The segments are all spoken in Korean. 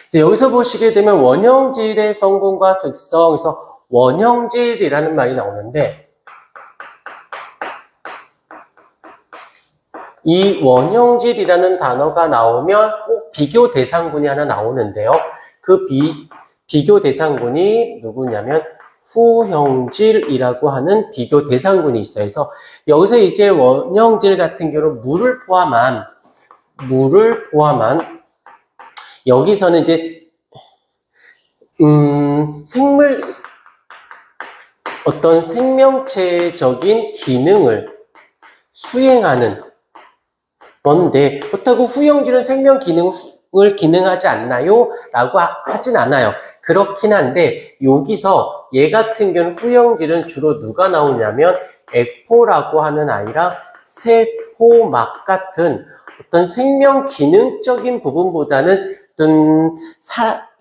이제 여기서 보시게 되면 원형질의 성분과 특성에서 원형질이라는 말이 나오는데 이 원형질이라는 단어가 나오면 꼭 비교 대상군이 하나 나오는데요. 그 비교 대상군이 누구냐면 후형질이라고 하는 비교 대상군이 있어요. 그래서 여기서 이제 원형질 같은 경우는 물을 포함한 여기서는 이제 어떤 생명체적인 기능을 수행하는 건데 그렇다고 후형질은 생명 기능을 기능하지 않나요? 라고 하진 않아요. 그렇긴 한데 여기서 얘 같은 경우는 후형질은 주로 누가 나오냐면 에코라고 하는 아이랑 세포막 같은 어떤 생명 기능적인 부분보다는 어떤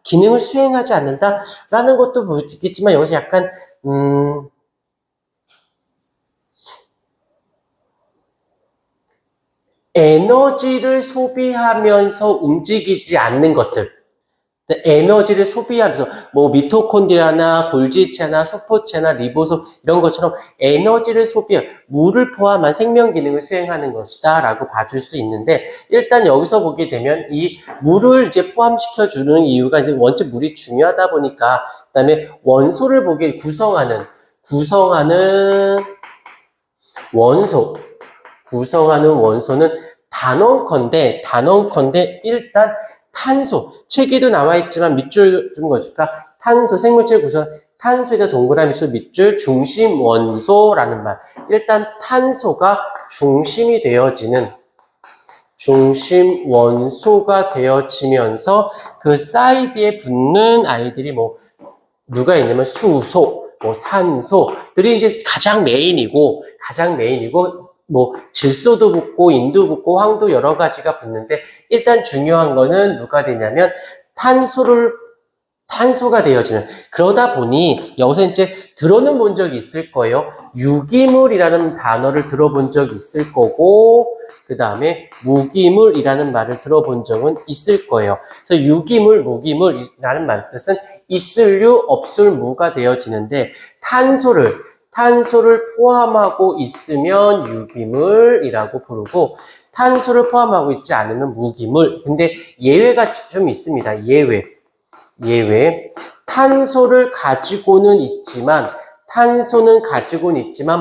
기능을 수행하지 않는다라는 것도 보이겠지만 여기서 약간 에너지를 소비하면서 움직이지 않는 것들. 에너지를 소비하면서 뭐 미토콘드리아나 골지체나 소포체나 리보솜 이런 것처럼 에너지를 물을 포함한 생명 기능을 수행하는 것이다 라고 봐줄 수 있는데 일단 여기서 보게 되면 이 물을 이제 포함시켜 주는 이유가 이제 원체 물이 중요하다 보니까 그다음에 원소를 보게 구성하는 원소는 단언컨대 일단 탄소, 책에도 나와 있지만 밑줄 좀 거줄까? 탄소, 생물체 구성, 탄소에다 동그라미 쳐 밑줄 중심 원소라는 말. 일단 탄소가 중심이 되어지는 중심 원소가 되어지면서 그 사이드에 붙는 아이들이 뭐 누가 있냐면 수소, 뭐 산소들이 이제 가장 메인이고 뭐 질소도 붙고 인도 붙고 황도 여러 가지가 붙는데 일단 중요한 거는 누가 되냐면 탄소가 되어지는. 그러다 보니 여기서 이제 들어는 본 적이 있을 거예요. 유기물이라는 단어를 들어본 적이 있을 거고 그 다음에 무기물이라는 말을 들어본 적은 있을 거예요. 그래서 유기물, 무기물이라는 말 뜻은 있을 유, 없을 무가 되어지는데 탄소를 포함하고 있으면 유기물이라고 부르고 탄소를 포함하고 있지 않으면 무기물. 근데 예외가 좀 있습니다. 예외. 탄소는 가지고는 있지만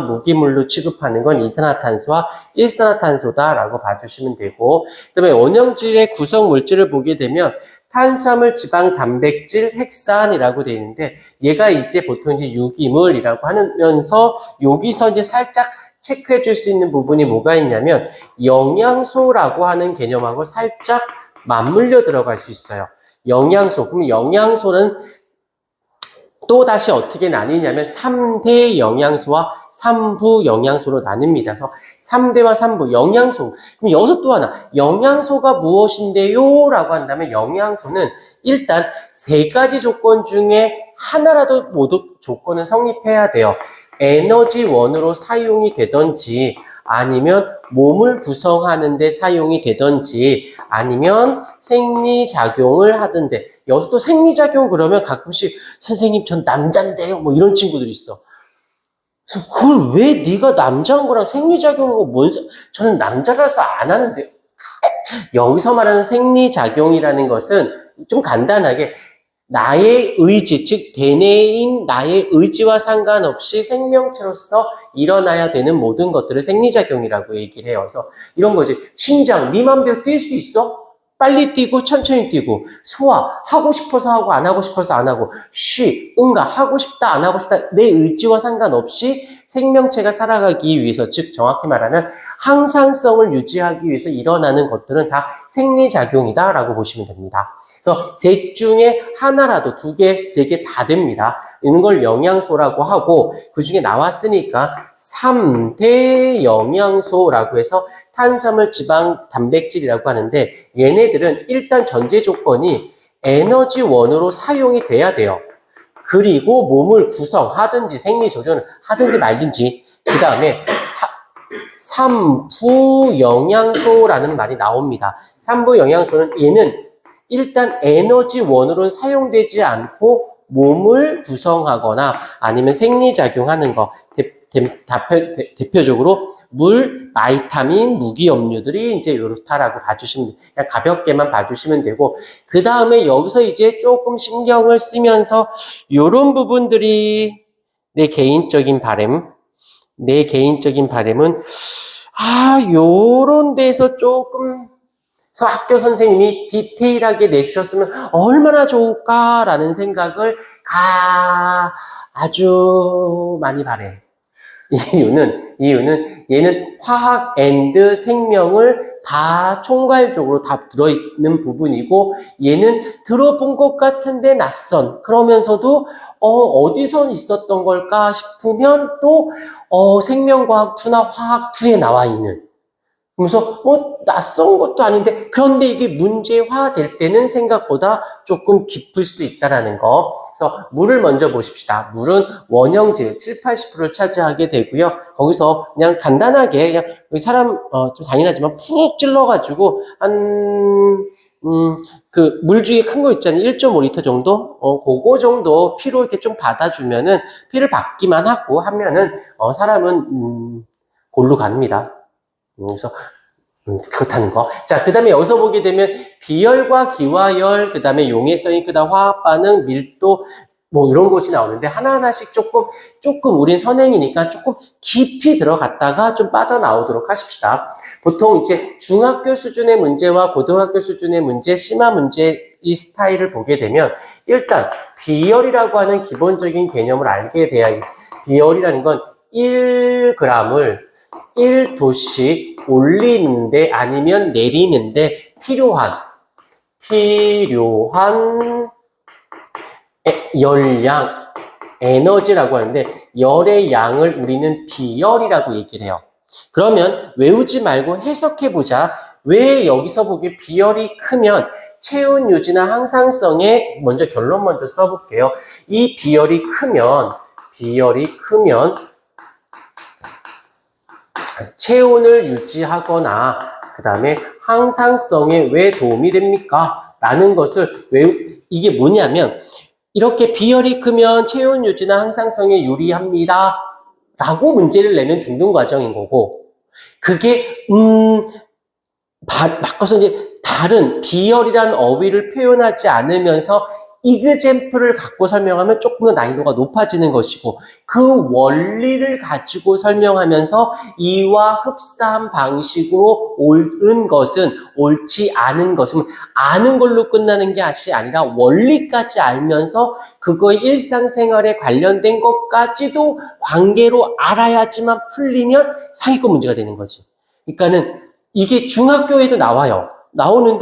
무기물로 취급하는 건 이산화탄소와 일산화탄소다라고 봐주시면 되고 그다음에 원형질의 구성 물질을 보게 되면 탄수화물, 지방, 단백질, 핵산이라고 되어 있는데 얘가 이제 보통 이제 유기물이라고 하면서 여기서 이제 살짝 체크해 줄 수 있는 부분이 뭐가 있냐면 영양소라고 하는 개념하고 살짝 맞물려 들어갈 수 있어요. 영양소. 그럼 영양소는 또 다시 어떻게 나뉘냐면 3대 영양소와 3부 영양소로 나뉩니다. 그래서 3대와 3부 영양소. 그럼 여기서 또 하나 영양소가 무엇인데요? 라고 한다면 영양소는 일단 세 가지 조건 중에 하나라도 모두 조건은 성립해야 돼요. 에너지원으로 사용이 되든지 아니면 몸을 구성하는 데 사용이 되든지 아니면 생리작용을 하던데 여기서 또 생리작용 그러면 가끔씩 선생님 전 남잔데요 뭐 이런 친구들이 있어. 그래서 그걸 왜 네가 남자인 거랑 생리작용하고 저는 남자라서 안 하는데요. 여기서 말하는 생리작용이라는 것은 좀 간단하게 나의 의지, 즉 대뇌인 나의 의지와 상관없이 생명체로서 일어나야 되는 모든 것들을 생리작용이라고 얘기를 해요. 그래서 이런 거지. 심장, 네 맘대로 뛸 수 있어? 빨리 뛰고 천천히 뛰고 소화, 하고 싶어서 하고 안 하고 싶어서 안 하고 응가, 하고 싶다 안 하고 싶다 내 의지와 상관없이 생명체가 살아가기 위해서 즉 정확히 말하면 항상성을 유지하기 위해서 일어나는 것들은 다 생리작용이다 라고 보시면 됩니다. 그래서 셋 중에 하나라도 2개, 3개 다 됩니다. 이런 걸 영양소라고 하고 그 중에 나왔으니까 3대 영양소라고 해서 탄수화물, 지방, 단백질이라고 하는데 얘네들은 일단 전제 조건이 에너지원으로 사용이 돼야 돼요. 그리고 몸을 구성하든지 생리 조절을 하든지 말든지 그 다음에 3부 영양소라는 말이 나옵니다. 3부 영양소는 얘는 일단 에너지원으로는 사용되지 않고 몸을 구성하거나 아니면 생리작용하는 거, 대표적으로 물, 바이타민, 무기염료들이 이제 이렇다라고 봐주시면 돼요. 그냥 가볍게만 봐주시면 되고, 그 다음에 여기서 이제 조금 신경을 쓰면서 이런 부분들이 내 개인적인 바람, 요런 데서 조금 학교 선생님이 디테일하게 내주셨으면 얼마나 좋을까라는 생각을 아주 많이 바래. 이유는 얘는 화학 앤드 생명을 다 총괄적으로 다 들어있는 부분이고, 얘는 들어본 것 같은데 낯선, 그러면서도 어디서 있었던 걸까 싶으면 또 생명과학 2나 화학 2에 나와 있는, 그래서 낯선 것도 아닌데, 그런데 이게 문제화될 때는 생각보다 조금 깊을 수 있다라는 거. 그래서 물을 먼저 보십시다. 물은 원형질 70~80%를 차지하게 되고요. 거기서 그냥 간단하게 그냥 사람 좀 잔인하지만 푹 찔러가지고 그 물 중에 큰 거 있잖아요. 1.5리터 정도? 그거 정도 피로 이렇게 좀 받아주면은, 피를 받기만 하고 하면은 사람은 골로 갑니다. 그래서 그렇다는 거. 자, 그 다음에 여기서 보게 되면 비열과 기화열, 그 다음에 용해성이 크다, 화학 반응, 밀도, 이런 것이 나오는데, 하나하나씩 조금 우린 선행이니까 조금 깊이 들어갔다가 좀 빠져나오도록 하십시다. 보통 이제 중학교 수준의 문제와 고등학교 수준의 문제, 심화 문제 이 스타일을 보게 되면, 일단 비열이라고 하는 기본적인 개념을 알게 돼야, 비열이라는 건 1g을 1도씩 올리는데 아니면 내리는데 필요한 열량, 에너지라고 하는데, 열의 양을 우리는 비열이라고 얘기를 해요. 그러면 외우지 말고 해석해보자. 왜 여기서 보기 비열이 크면 체온 유지나 항상성에 결론 먼저 써볼게요. 이 비열이 크면 체온을 유지하거나 그 다음에 항상성에 왜 도움이 됩니까? 라는 것을 이게 뭐냐면, 이렇게 비열이 크면 체온 유지나 항상성에 유리합니다 라고 문제를 내면 중등 과정인 거고, 그게 바꿔서 이제 다른 비열이라는 어휘를 표현하지 않으면서 이그젬플을 갖고 설명하면 조금 더 난이도가 높아지는 것이고, 그 원리를 가지고 설명하면서 이와 흡사한 방식으로 옳은 것은, 옳지 않은 것은 아는 걸로 끝나는 게 아니라 원리까지 알면서 그거의 일상생활에 관련된 것까지도 관계로 알아야지만 풀리면 상위권 문제가 되는 거지. 그러니까는 이게 중학교에도 나와요. 나오는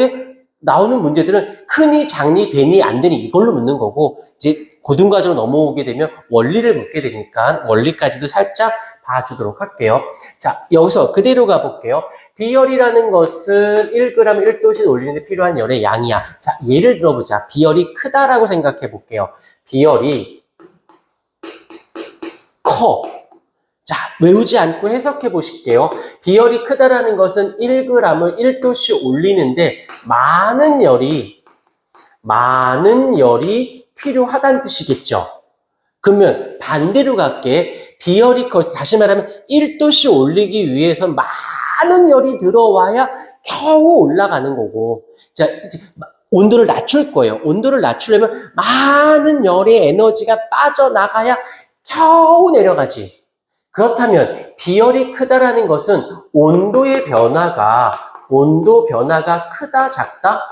문제들은 크니 작니 되니 안 되니 이걸로 묻는 거고, 이제 고등과정으로 넘어오게 되면 원리를 묻게 되니까 원리까지도 살짝 봐주도록 할게요. 자, 여기서 그대로 가볼게요. 비열이라는 것은 1g 1도씩 올리는데 필요한 열의 양이야. 자, 예를 들어보자. 비열이 크다라고 생각해 볼게요. 비열이 커. 자, 외우지 않고 해석해 보실게요. 비열이 크다라는 것은 1g을 1도씩 올리는데 많은 열이 필요하다는 뜻이겠죠. 그러면 반대로 갈게. 비열이 다시 말하면 1도씩 올리기 위해서 많은 열이 들어와야 겨우 올라가는 거고. 자, 이제 온도를 낮출 거예요. 온도를 낮추려면 많은 열의 에너지가 빠져나가야 겨우 내려가지. 그렇다면 비열이 크다라는 것은 온도 변화가 크다, 작다?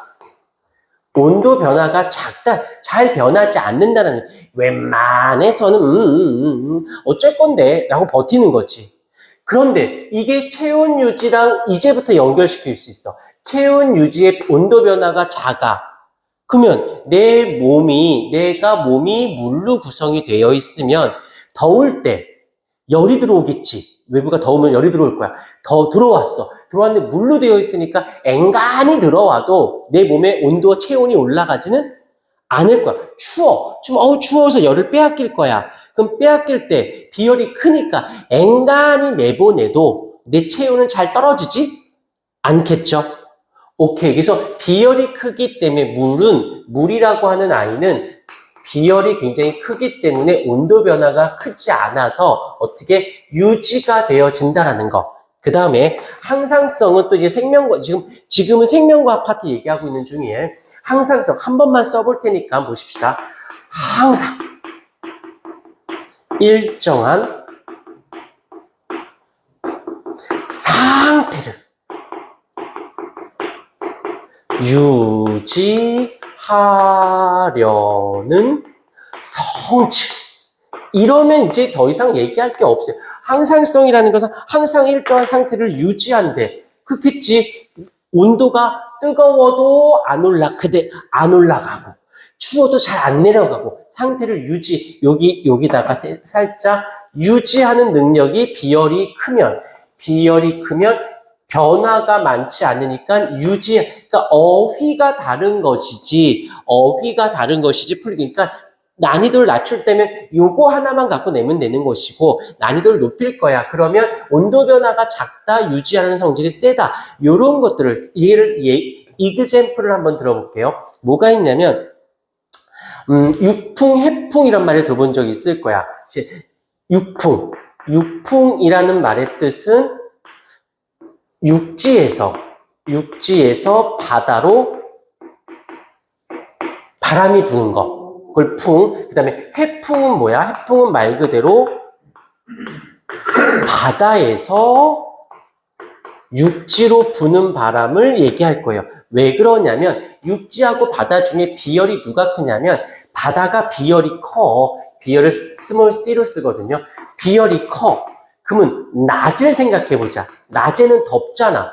온도 변화가 작다, 잘 변하지 않는다는, 웬만해서는 어쩔 건데 라고 버티는 거지. 그런데 이게 체온 유지랑 이제부터 연결시킬 수 있어. 체온 유지의 온도 변화가 작아. 그러면 내가 몸이 물로 구성이 되어 있으면 더울 때 열이 들어오겠지. 외부가 더우면 열이 들어올 거야. 더 들어왔는데 물로 되어 있으니까 앵간히 들어와도 내 몸의 온도와 체온이 올라가지는 않을 거야. 추워서 열을 빼앗길 거야. 그럼 빼앗길 때 비열이 크니까 앵간히 내보내도 내 체온은 잘 떨어지지 않겠죠? 오케이. 그래서 비열이 크기 때문에 물이라고 하는 아이는 비열이 굉장히 크기 때문에 온도 변화가 크지 않아서 어떻게 유지가 되어진다라는 거. 그 다음에 항상성은 또 이제 지금은 생명과학 파트 얘기하고 있는 중이에요. 항상성 한 번만 써볼 테니까 보십시다. 항상 일정한 상태를 유지하려는 성질. 이러면 이제 더 이상 얘기할 게 없어요. 항상성이라는 것은 항상 일정한 상태를 유지한대. 그렇겠지. 온도가 뜨거워도 안 올라가고, 추워도 잘 안 내려가고, 상태를 여기다가 살짝 유지하는 능력이 비열이 크면 변화가 많지 않으니까 그러니까 어휘가 다른 것이지, 그러니까 난이도를 낮출 때면 요거 하나만 갖고 내면 되는 것이고, 난이도를 높일 거야. 그러면 온도 변화가 작다, 유지하는 성질이 세다. 요런 것들을, 이그젬플을 한번 들어볼게요. 뭐가 있냐면, 육풍, 해풍 이런 말을 들어본 적이 있을 거야. 육풍이라는 말의 뜻은 육지에서 바다로 바람이 부는 거. 그걸 풍. 그 다음에 해풍은 뭐야? 해풍은 말 그대로 바다에서 육지로 부는 바람을 얘기할 거예요. 왜 그러냐면 육지하고 바다 중에 비열이 누가 크냐면 바다가 비열이 커. 비열을 스몰 c로 쓰거든요. 비열이 커. 그러면 낮을 생각해보자. 낮에는 덥잖아.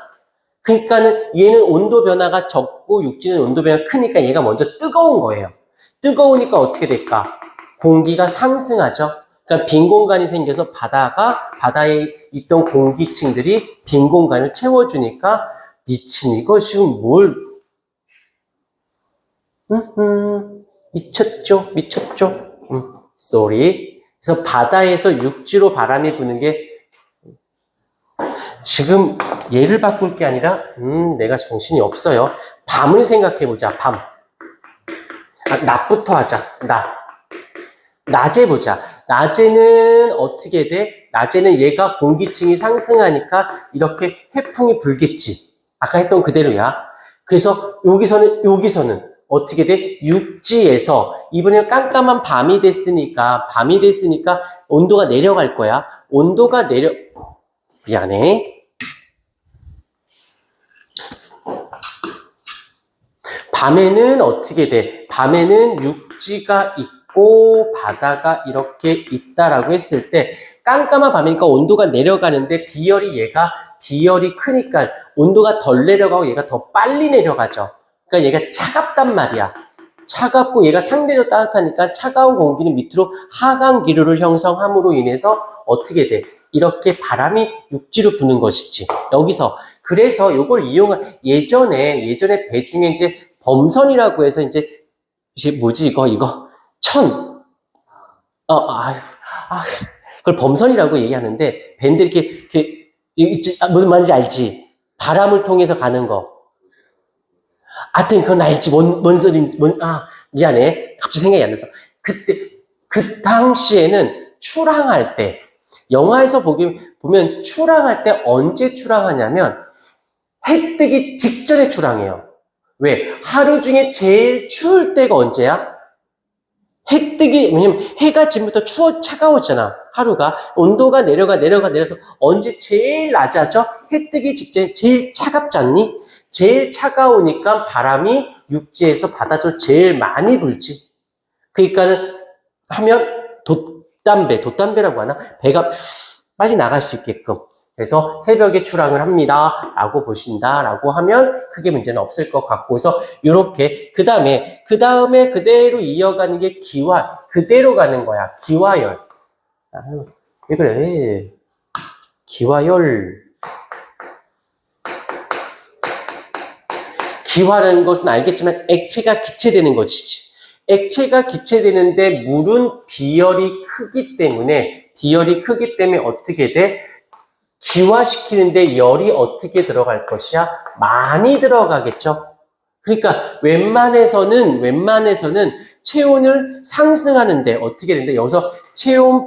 그러니까는 얘는 온도 변화가 적고 육지는 온도 변화가 크니까 얘가 먼저 뜨거운 거예요. 뜨거우니까 어떻게 될까? 공기가 상승하죠. 그러니까 빈 공간이 생겨서 바다에 있던 공기층들이 빈 공간을 채워주니까 미친 이거 지금 미쳤죠? sorry. 그래서 바다에서 육지로 바람이 부는 게 지금 얘를 바꿀 게 아니라 내가 정신이 없어요. 밤을 생각해보자. 밤. 낮부터 하자. 낮에 보자. 낮에는 어떻게 돼? 낮에는 얘가 공기층이 상승하니까 이렇게 해풍이 불겠지. 아까 했던 그대로야. 그래서 여기서는 어떻게 돼? 육지에서 이번에 깜깜한 밤이 됐으니까 온도가 내려갈 거야. 미안해. 밤에는 어떻게 돼? 밤에는 육지가 있고 바다가 이렇게 있다라고 했을 때 깜깜한 밤이니까 온도가 내려가는데 비열이 크니까 온도가 덜 내려가고 얘가 더 빨리 내려가죠. 그러니까 얘가 차갑단 말이야. 차갑고 얘가 상대적으로 따뜻하니까 차가운 공기는 밑으로 하강 기류를 형성함으로 인해서 어떻게 돼? 이렇게 바람이 육지로 부는 것이지. 그래서 요걸 이용한 예전에 배 중에 이제 범선이라고 해서 이제 뭐지 이거 그걸 범선이라고 얘기하는데 밴드 이렇게 무슨 말인지 알지? 바람을 통해서 가는 거. 하여튼 그건 알지. 미안해. 갑자기 생각이 안 나서. 그 당시에는 출항할 때, 영화에서 보면 출항할 때 언제 출항하냐면 해 뜨기 직전에 출항해요. 왜? 하루 중에 제일 추울 때가 언제야? 왜냐면 해가 지금부터 차가워지잖아. 하루가. 온도가 내려서 언제 제일 낮아져? 해 뜨기 직전에 제일 차갑지 않니? 제일 차가우니까 바람이 육지에서 바다로 제일 많이 불지. 그러니까는 하면 돛담배라고 하나? 배가 빨리 나갈 수 있게끔. 그래서 새벽에 출항을 합니다. 라고 보신다라고 하면 크게 문제는 없을 것 같고. 그래서 요렇게 그 다음에 그대로 이어가는 게 그대로 가는 거야. 기화열. 왜 그래? 기화라는 것은 알겠지만 액체가 기체되는 것이지. 액체가 기체되는데 물은 비열이 크기 때문에 어떻게 돼? 기화시키는데 열이 어떻게 들어갈 것이야? 많이 들어가겠죠. 그러니까 웬만해서는 체온을 상승하는데 어떻게 되는데 여기서 체온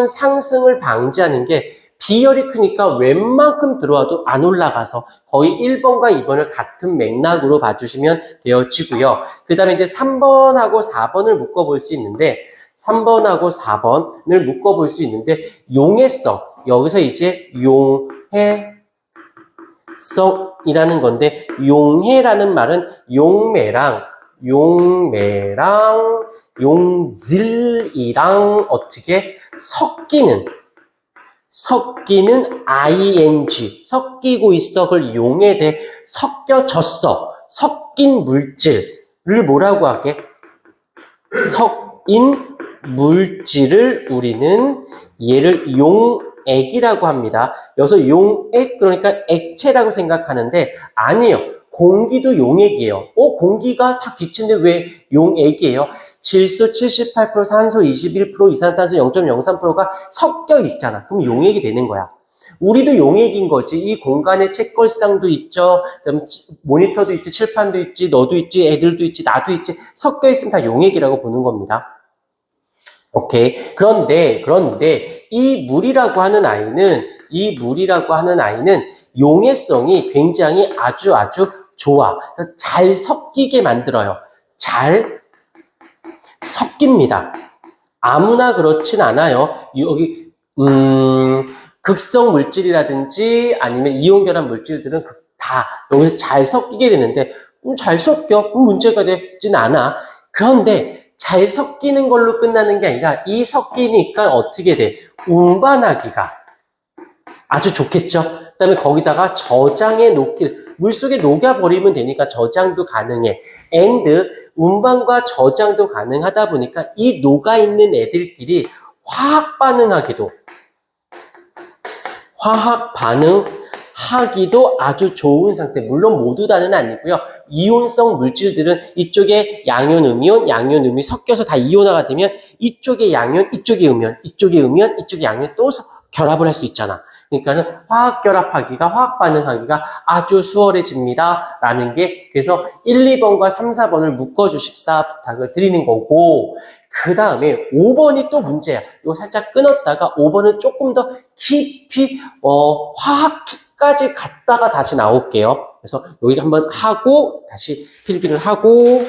상승을 방지하는 게 비열이 크니까 웬만큼 들어와도 안 올라가서 거의 1번과 2번을 같은 맥락으로 봐주시면 되어지고요. 그 다음에 이제 3번하고 4번을 묶어볼 수 있는데 3번하고 4번을 묶어볼 수 있는데 용해성, 여기서 이제 용해성이라는 건데 용해라는 말은 용매랑 용질이랑 어떻게 섞이는 ing, 섞이고 있어. 그걸 용에 대해 섞여졌어. 섞인 물질을 뭐라고 하게? 섞인 물질을 우리는 얘를 용액이라고 합니다. 여기서 용액, 그러니까 액체라고 생각하는데 아니에요. 공기도 용액이에요. 공기가 다 기체인데 왜 용액이에요? 질소 78%, 산소 21%, 이산화탄소 0.03%가 섞여 있잖아. 그럼 용액이 되는 거야. 우리도 용액인 거지. 이 공간에 책걸상도 있죠. 그다음에 모니터도 있지, 칠판도 있지, 너도 있지, 애들도 있지, 나도 있지. 섞여 있으면 다 용액이라고 보는 겁니다. 오케이. 그런데 이 물이라고 하는 아이는 용해성이 굉장히 아주 좋아. 잘 섞이게 만들어요. 잘 섞입니다. 아무나 그렇진 않아요. 여기 극성 물질이라든지 아니면 이온 결합 물질들은 다 여기서 잘 섞이게 되는데 잘 섞여. 문제가 되진 않아. 그런데 잘 섞이는 걸로 끝나는 게 아니라 이 섞이니까 어떻게 돼? 운반하기가 아주 좋겠죠. 그다음에 거기다가 저장해 물속에 녹여버리면 되니까 저장도 가능해. and 운반과 저장도 가능하다 보니까 이 녹아있는 애들끼리 화학 반응하기도 아주 좋은 상태. 물론 모두 다는 아니고요. 이온성 물질들은 이쪽에 양이온, 음이 섞여서 다 이온화가 되면 이쪽에 양이온, 이쪽에 음이온, 이쪽에 양이온 또 결합을 할 수 있잖아. 그러니까는 화학 반응하기가 아주 수월해집니다. 라는 게, 그래서 1, 2번과 3, 4번을 묶어주십사 부탁을 드리는 거고, 그 다음에 5번이 또 문제야. 이거 살짝 끊었다가 5번은 조금 더 깊이, 화학2까지 갔다가 다시 나올게요. 그래서 여기 한번 하고, 다시 필기를 하고,